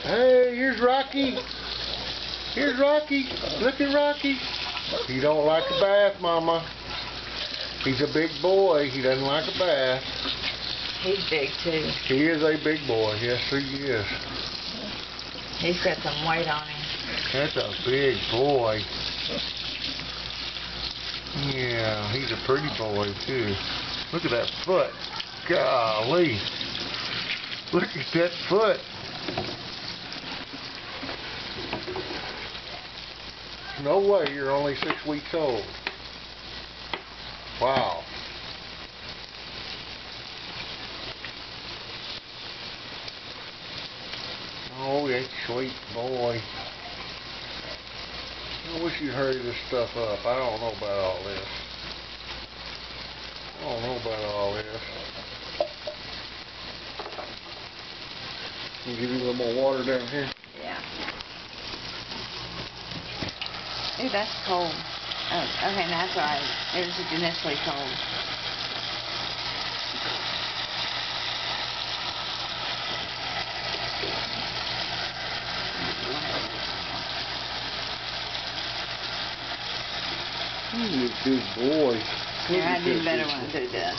Hey, here's Rocky. Here's Rocky. Look at Rocky. He don't like a bath, Mama. He's a big boy. He doesn't like a bath. He's big too. He is a big boy. Yes, he is. He's got some weight on him. That's a big boy. Yeah, he's a pretty boy too. Look at that foot. Golly. Look at that foot. No way, you're only 6 weeks old. Wow. Oh, that sweet boy. I wish you'd hurry this stuff up. I don't know about all this. I don't know about all this. Can I give you a little more water down here? Yeah. Ooh, that's cold. Oh, okay, that's all right. It was just initially cold. You good boy. Yeah, I do better when I do this.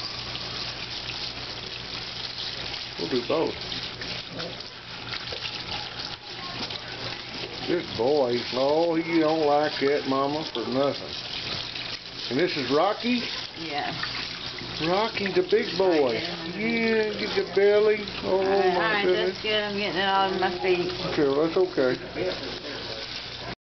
We'll do both. Good boy. No, you don't like that, Mama, for nothing. And this is Rocky? Yes. Rocky the big boy. Yeah, get the belly. Oh, my goodness. Alright, that's good. I'm getting it all in my feet. Okay, well, that's okay.